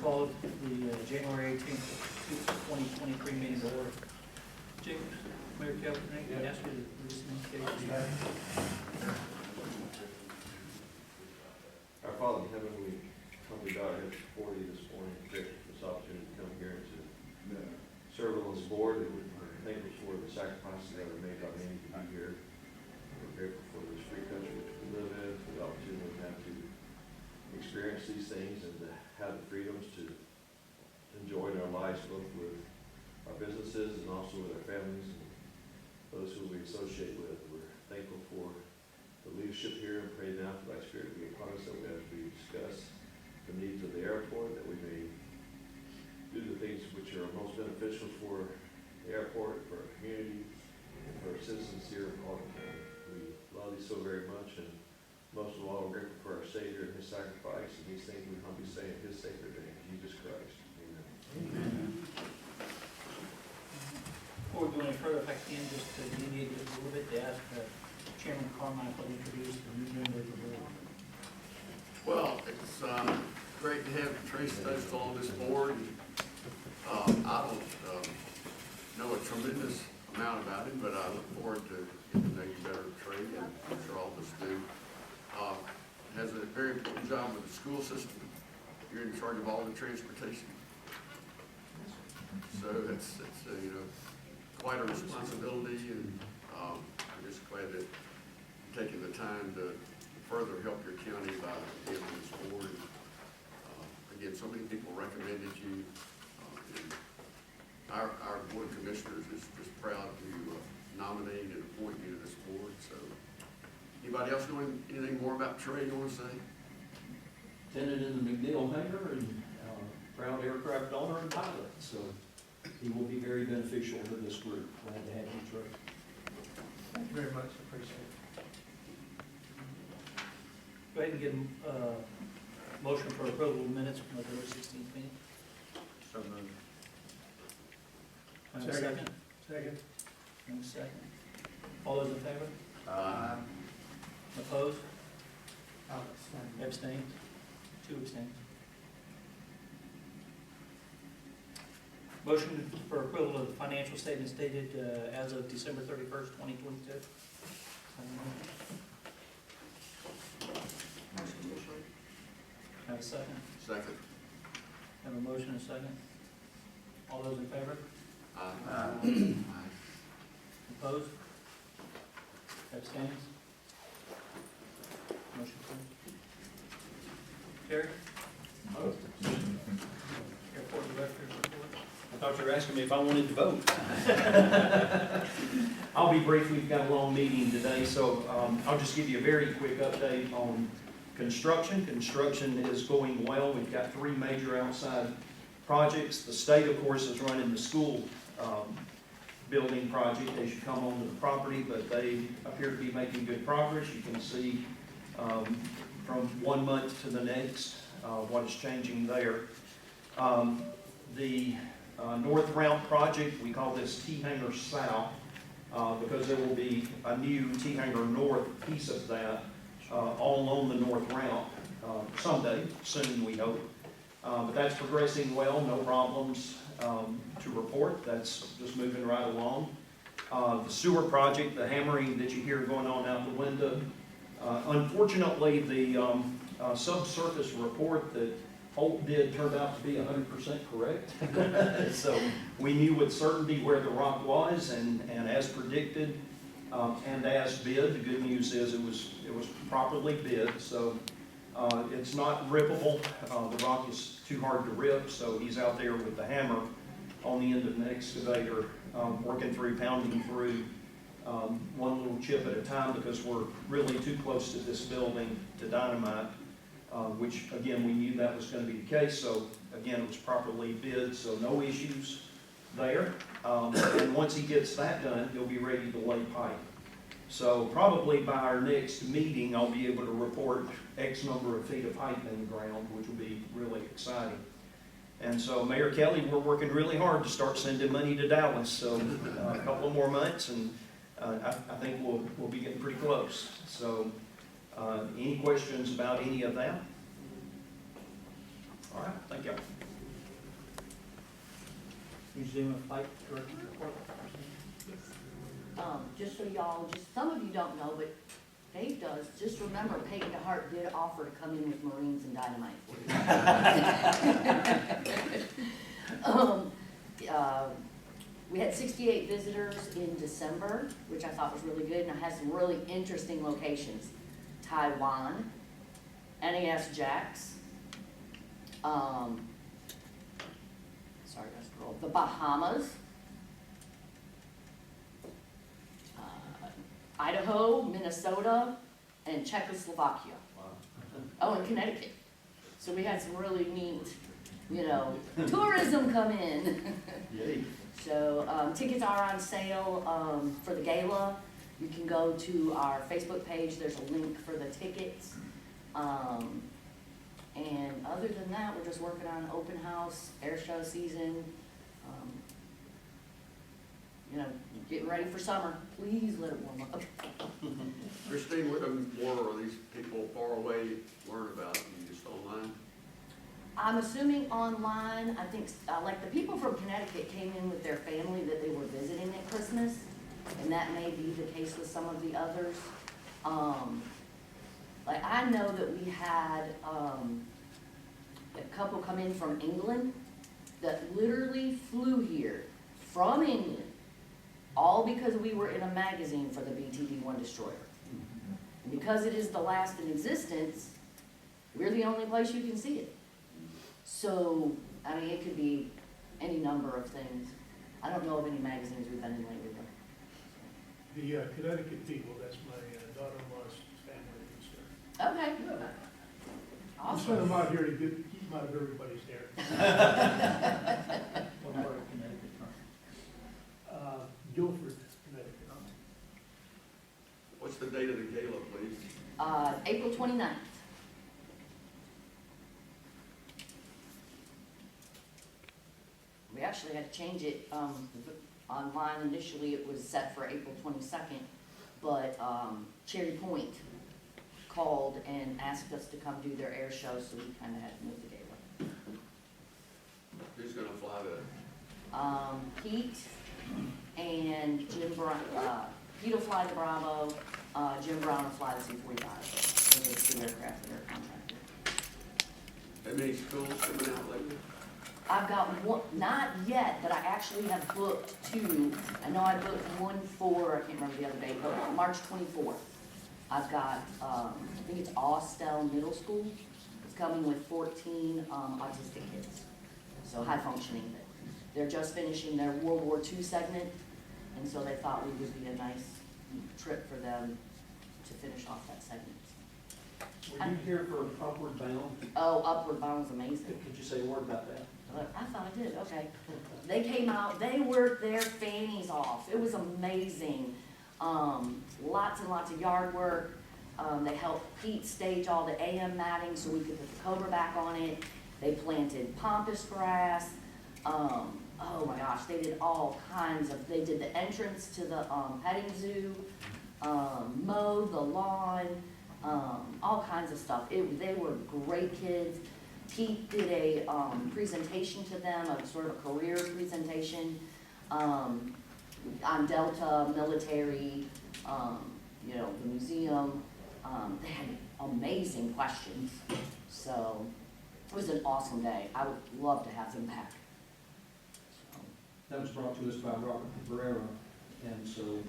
call the January 18th, 2023 meeting to order. James, Mayor Kelly, can I ask you to read some indications? Our Father in heaven, we come to God and before you this morning, grateful for this opportunity to come here and to serve on this board, and we're thankful for the sacrifices that are made by many to be here. We're grateful for this free country which we live in, for the opportunity we have to experience these things and to have the freedoms to enjoy in our lives, both with our businesses and also with our families and those who we associate with. We're thankful for the leadership here and pray now for thy spirit to be upon us, that as we discuss the needs of the airport, that we may do the things which are most beneficial for the airport, for our community, and for our citizens here in Colton County. We love you so very much, and most of all, we're grateful for our Savior and his sacrifice, and these things we humbly say in his sacred name, Jesus Christ. Amen. Amen. Before we go any further, if I can just deviate a little bit to ask Chairman Carmichael to introduce the new member of the board. Well, it's great to have Tracy Stoll on this board. I don't know a tremendous amount about him, but I look forward to getting to know you better, Trey, and I'm sure all of us do. Has a very important job with the school system. You're in charge of all the transportation. So it's you know, quite a responsibility, and I'm just glad that you're taking the time to further help your county by being on this board. Again, so many people recommended you. And our board of commissioners is just proud to nominate and appoint you to this board. So, anybody else know anything more about Trey you want to say? Attended in the McNeil hangar and proud aircraft owner and pilot. So he will be very beneficial to this group. Glad to have you, Trey. Thank you very much. Appreciate it. Go ahead and get a motion for approval of minutes from November 16th meeting. So moved. Second. Second. And second. All those in favor? Opposed? Abstained? 2 abstained. Motion for approval of the financial statements dated as of December 31st, 2022. Have a second? Second. Have a motion and a second. All those in favor? Aye. Opposed? Abstains? Motion carried. Terry? Airport Director's report. I thought you were asking me if I wanted to vote. I'll be brief. We've got a long meeting today, so I'll just give you a very quick update on construction. Construction is going well. We've got 3 major outside projects. The state, of course, is running the school building project as you come onto the property, but they appear to be making good progress. You can see from 1 month to the next what is changing there. The North Route project, we call this T-Hangar South because there will be a new T-Hangar North piece of that all along the North Route someday, soon we hope. But that's progressing well, no problems to report. That's just moving right along. The sewer project, the hammering that you hear going on out the window, unfortunately the subsurface report that Holt did turned out to be 100% correct. So we knew with certainty where the rock was, and as predicted and as bid. The good news is it was properly bid, so it's not rippable. The rock is too hard to rip, so he's out there with the hammer on the end of an excavator, working through, pounding through one little chip at a time, because we're really too close to this building to dynamite. Which again, we knew that was going to be the case, so again, it was properly bid, so no issues there. And once he gets that done, he'll be ready to lay pipe. So probably by our next meeting, I'll be able to report X number of feet of pipe in the ground, which will be really exciting. And so Mayor Kelly, we're working really hard to start sending money to Dallas, so a couple more months, and I think we'll be getting pretty close. So any questions about any of that? All right, thank you. Museum of Flight Director report. Just so y'all, just some of you don't know, but Dave does, just remember Peyton DeHart did offer to come in with Marines and dynamite. We had 68 visitors in December, which I thought was really good, and I had some really interesting locations. Taiwan, NAS Jax, sorry, I scrolled, the Bahamas, Idaho, Minnesota, and Czechoslovakia. Oh, and Connecticut. So we had some really neat, tourism come in. Yay. So tickets are on sale for the gala. You can go to our Facebook page. There's a link for the tickets. And other than that, we're just working on open house, air show season. Getting ready for summer. Please let it warm up. Christine, what more are these people far away learn about? You just online? I'm assuming online. I think like the people from Connecticut came in with their family that they were visiting at Christmas, and that may be the case with some of the others. Like I know that we had a couple come in from England that literally flew here from England, all because we were in a magazine for the BTD-1 destroyer. And because it is the last in existence, we're the only place you can see it. So, I mean, it could be any number of things. I don't know of any magazines we've been in lately, though. The Connecticut people, that's my daughter-in-law's family who's there. Okay. I'm sending them out here to keep them out of everybody's hair. What part of Connecticut? Guilford, Connecticut. What's the date of the gala, please? April 29th. We actually had to change it, online initially it was set for April 22nd, but, Cherry Point called and asked us to come do their air show, so we kinda had to move the gala. Who's gonna fly the, Pete and Jim Brown, Pete will fly the Bravo, Jim Brown will fly the C-45. Those are the two aircraft that are contracted. how many schools coming out lately? I've got one, not yet, but I actually have booked two. I know I booked one for, I can't remember the other day, but March 24th. I've got, I think it's Austell Middle School. It's coming with 14 autistic kids, so high functioning. They're just finishing their World War II segment, and so they thought we would be a nice trip for them to finish off that segment. Were you here for Upward Bound? Oh, Upward Bound was amazing. Could you say a word about that? I thought I did, okay. They came out, they worked their fannies off. It was amazing. Lots and lots of yard work. They helped Pete stage all the AM matting so we could put the Cobra back on it. They planted pampas grass. Oh my gosh, they did all kinds of, they did the entrance to the petting zoo, mowed the lawn, all kinds of stuff. They were great kids. Pete did a presentation to them, a sort of a career presentation on Delta, military, the museum. They had amazing questions. So it was an awesome day. I would love to have them back. That was brought to us by Robert Pereira, and so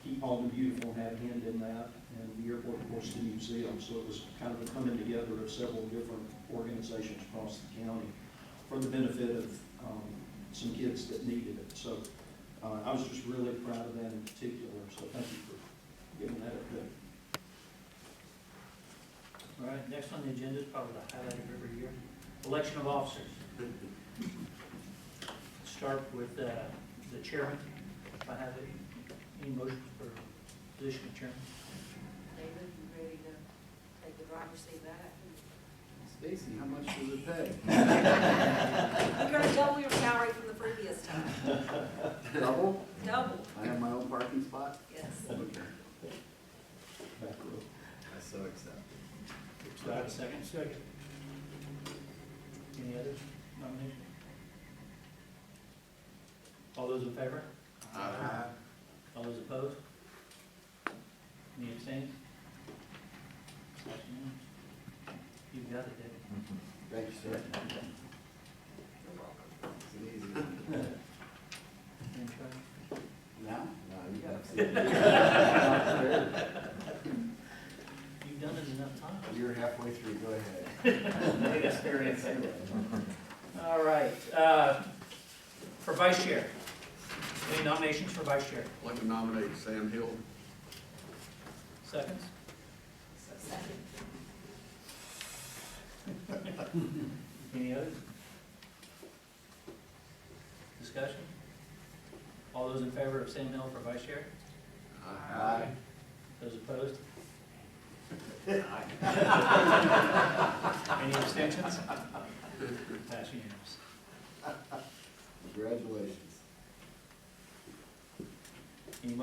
Keep Alden Beautiful had a hand in that, and the airport, of course, the museum. So it was kind of a coming together of several different organizations across the county for the benefit of some kids that needed it. So I was just really proud of that in particular, so thank you for giving that update. All right, next on the agenda is probably the highlight of every year, election of officers. Start with the chairman. If I have any motion for position of chairman. David, you ready to take the driver's seat back? Stacy, how much does it pay? You're gonna double your salary from the previous time. Double? Double, I have my own parking spot? yes. Okay. Back row. I so accept. Do I have a second? Second. Any other nominations? All those in favor? Aye. All those opposed? Any abstained? That's unanimous. You got it, David. Thank you, sir. It's an easy one. Any try? No, you gotta see You've done it enough times. it. You're halfway through, go ahead. Big experience anyway. All right, for vice chair. Any nominations for vice chair? I'd like to nominate Sam Hill. Seconds? Any others? Discussion? All those in favor of Sam Hill for vice chair? Aye. Those opposed? Any abstentions? Pass unanimous. Congratulations. Any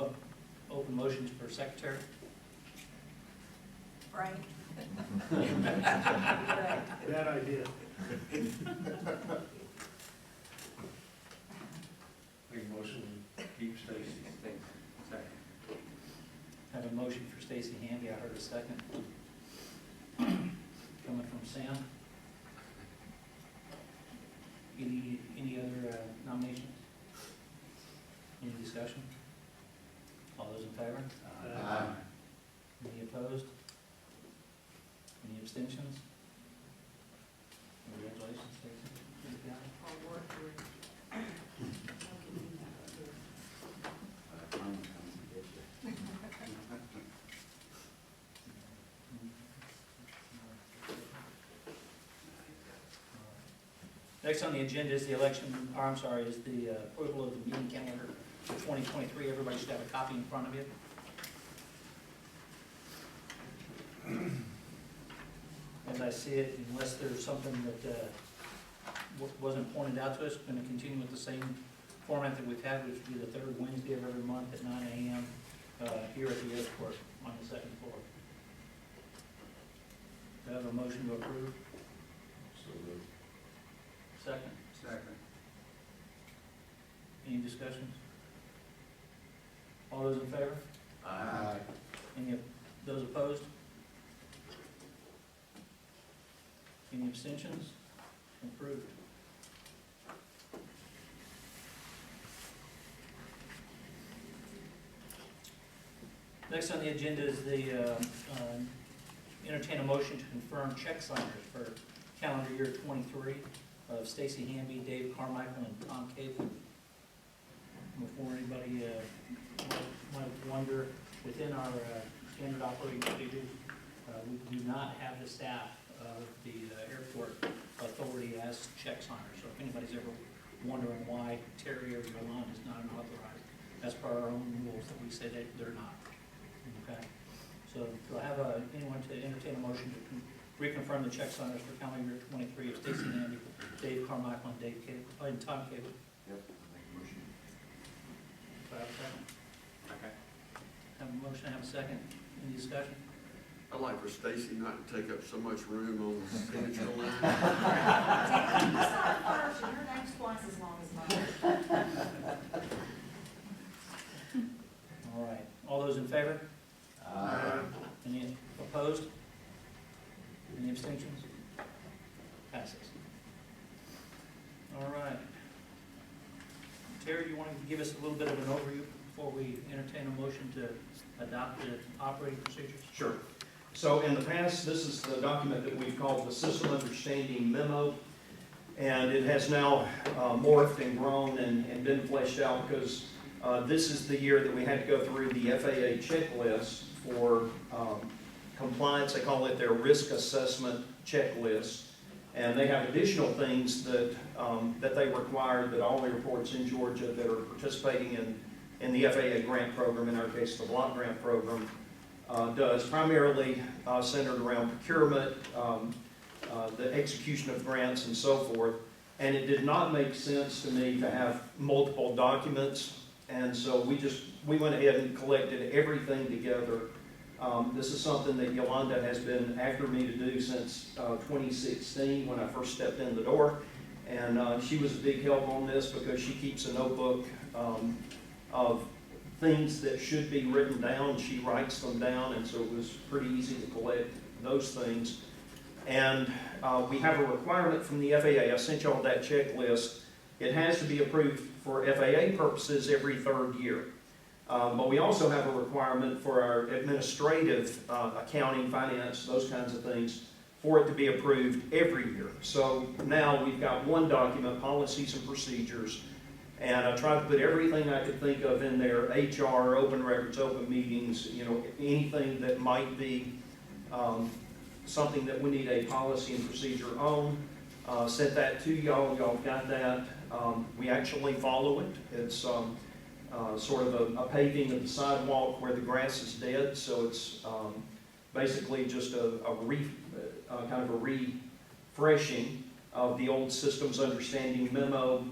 open motions for secretary? Frank? Bad idea. Make a motion, keep Stacy. Second. Have a motion for Stacy Hamby, I heard a second. Coming from Sam. Any other nominations? Any discussion? All those in favor? Aye. Any opposed? Any abstentions? Congratulations, Stacy. Good job. I'll work with. Carmen comes and gets you. Next on the agenda is the election, or I'm sorry, is the approval of the meeting calendar for 2023. Everybody should have a copy in front of you. As I see it, unless there's something that wasn't pointed out to us, going to continue with the same format that we've had, which would be the third Wednesday of every month at 9 a.m. Here at the airport on the second floor. Do I have a motion to approve? So moved. Second. Second. Any discussions? All those in favor? Aye. Any of those opposed? Any abstentions? Approved. Next on the agenda is the entertain a motion to confirm check signers for calendar year 23 of Stacy Hamby, Dave Carmichael, and Tom Cable. Before anybody might wonder, within our standard operating procedures, we do not have the staff of the airport authority as check signers. So if anybody's ever wondering why Terry or Yolanda is not authorized, that's per our own rules that we say that they're not. Okay? So do I have anyone to entertain a motion to reconfirm the check signers for calendar year 23 of Stacy Hamby, Dave Carmichael, and Tom Cable? Yep, I'll make a motion. Do I have a second? Okay. Have a motion, have a second. Any discussion? I'd like for Stacy not to take up so much room on the signature line. You start first, and your name's twice as long as mine. All right. All those in favor? Aye. Any opposed? Any abstentions? Passes. All right. Terry, you want to give us a little bit of an overview before we entertain a motion to adopt the operating procedures? Sure. So in the past, this is the document that we've called the System Understanding Memo, and it has now morphed and grown and been fleshed out because this is the year that we had to go through the FAA checklist for compliance. They call it their risk assessment checklist, and they have additional things that that they require that all the airports in Georgia that are participating in the FAA grant program, in our case the block grant program, does, primarily centered around procurement, the execution of grants and so forth. And it did not make sense to me to have multiple documents, and so we went ahead and collected everything together. This is something that Yolanda has been after me to do since 2016 when I first stepped in the door, And she was a big help on this because she keeps a notebook of things that should be written down. She writes them down, and so it was pretty easy to collect those things. And we have a requirement from the FAA. I sent y'all that checklist. It has to be approved for FAA purposes every 3rd year. But we also have a requirement for our administrative, accounting, finance, those kinds of things, for it to be approved every year. So now we've got one document, policies and procedures, and I tried to put everything I could think of in there: HR, open records, open meetings, anything that might be something that we need a policy and procedure on. Sent that to y'all. Y'all got that. We actually follow it. It's sort of a paving of the sidewalk where the grass is dead, so it's basically just kind of a refreshing of the old systems understanding memo,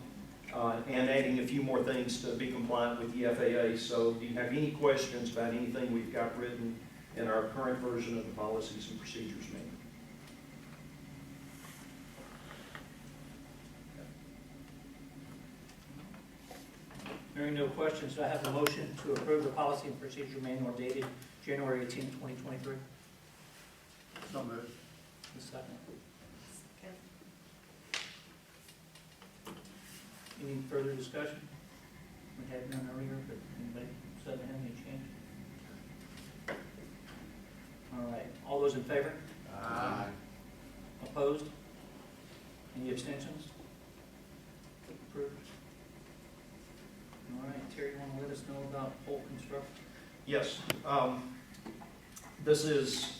and adding a few more things to be compliant with the FAA. So do you have any questions about anything we've got written in our current version of the policies and procedures manual? Hearing no questions, do I have a motion to approve the policy and procedure manual dated January 18, 2023? So moved. A second. Any further discussion? We had none earlier, but anybody doesn't have any change? All right, all those in favor? Aye. Opposed? Any abstentions? Approved. All right, Terry, you want to let us know about pole construction? Yes. This is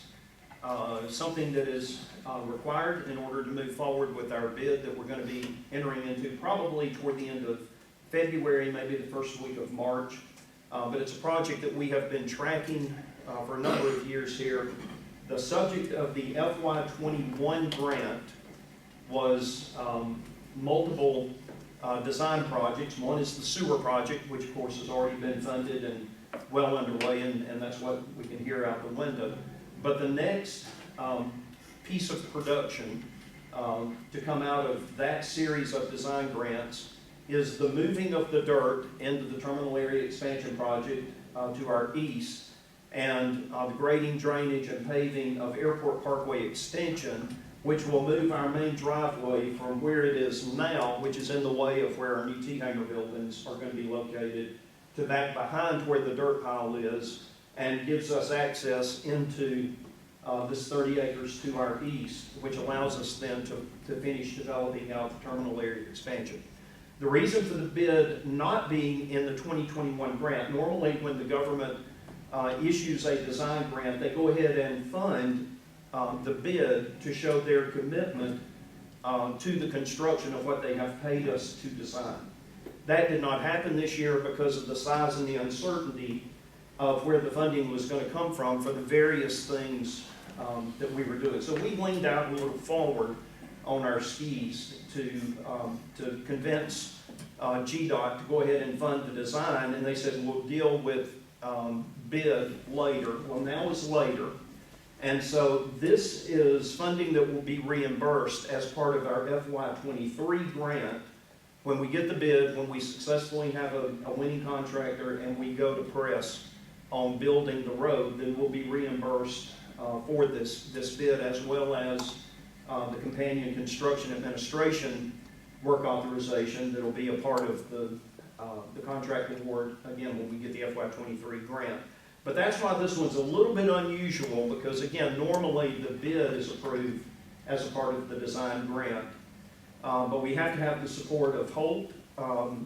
something that is required in order to move forward with our bid that we're going to be entering into probably toward the end of February, maybe the first week of March. But it's a project that we have been tracking for a number of years here. The subject of the FY21 grant was multiple design projects. One is the sewer project, which of course has already been funded and well underway, and that's what we can hear out the window. But the next piece of production to come out of that series of design grants is the moving of the dirt into the terminal area expansion project to our east, and the grading, drainage, and paving of Airport Parkway Extension, which will move our main driveway from where it is now, which is in the way of where our new T-hanger buildings are going to be located, to back behind where the dirt pile is, and gives us access into this 30 acres to our east, which allows us then to finish developing out the terminal area expansion. The reason for the bid not being in the 2021 grant, normally when the government issues a design grant, they go ahead and fund the bid to show their commitment to the construction of what they have paid us to design. That did not happen this year because of the size and the uncertainty of where the funding was going to come from for the various things that we were doing. So we leaned out a little forward on our skis to convince GDOT to go ahead and fund the design, and they said, we'll deal with bid later. Well, now is later. And so this is funding that will be reimbursed as part of our FY23 grant. When we get the bid, when we successfully have a winning contractor and we go to press on building the road, then we'll be reimbursed for this bid, as well as the companion construction administration work authorization that will be a part of the contract award, again, when we get the FY23 grant. But that's why this one's a little bit unusual, because again, normally the bid is approved as a part of the design grant. But we have to have the support of Holt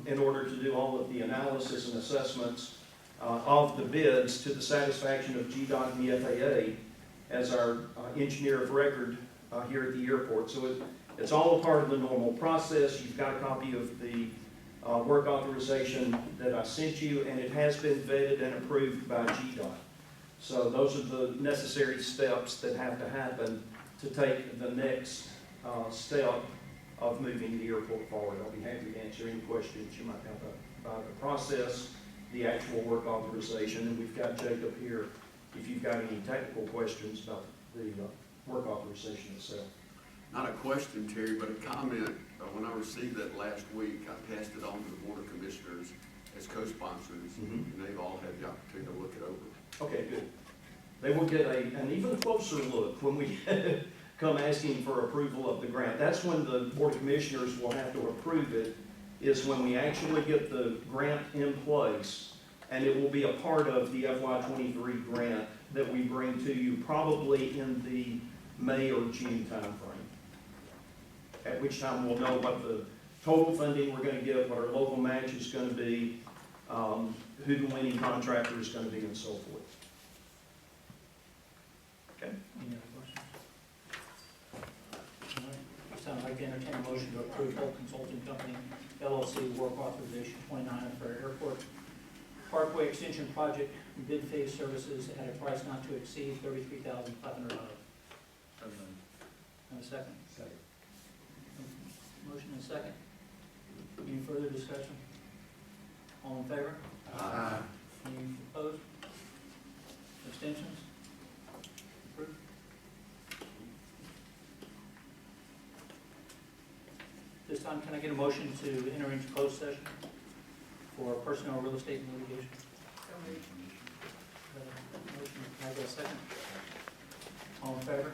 in order to do all of the analysis and assessments of the bids to the satisfaction of GDOT and the FAA as our engineer of record here at the airport. So it's all a part of the normal process. You've got a copy of the work authorization that I sent you, and it has been vetted and approved by GDOT. So those are the necessary steps that have to happen to take the next step of moving the airport forward. I'll be happy to answer any questions you might have about the process, the actual work authorization, and we've got Jacob here if you've got any technical questions about the work authorization itself. Not a question, Terry, but a comment. When I received that last week. I passed it on to the Board of Commissioners as co-sponsors, Mhm. and they've all had the opportunity to look it over. Okay, good. They will get an even closer look when we come asking for approval of the grant. That's when the Board of Commissioners will have to approve it, is when we actually get the grant in place, and it will be a part of the FY '23 grant that we bring to you probably in the May or June timeframe. At which time we'll know what the total funding we're gonna get, what our local match is gonna be, who the winning contractor is gonna be, and so forth. Okay? Any other questions? All right. This time I'd like to entertain a motion to approve Holt Consulting Company LLC work authorization 29 for Airport Parkway Extension Project bid phase services at a price not to exceed $33,500. Have a second? Second. Motion and second. Any further discussion? All in favor? Aye. Any opposed? Abstentions? Approved. This time, can I get a motion to enter into closed session for personnel, real estate, and litigation? Motion, can I get a second? All in favor?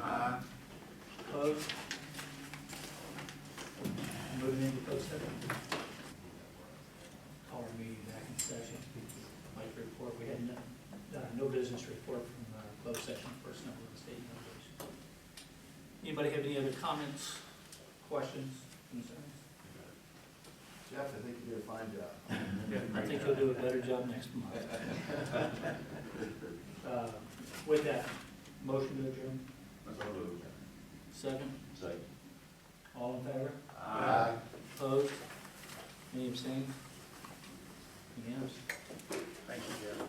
Aye. Opposed? Moving into closed session. Call our meeting back in session. Like to report, we had no business report from closed session, personnel, real estate, and litigation. Anybody have any other comments, questions, concerns? Jeff, I think you did a fine job. I think you'll do a better job next month. With that, motion to adjourn, second, Second. all in favor? Aye. Opposed? Any abstained? Unanimous?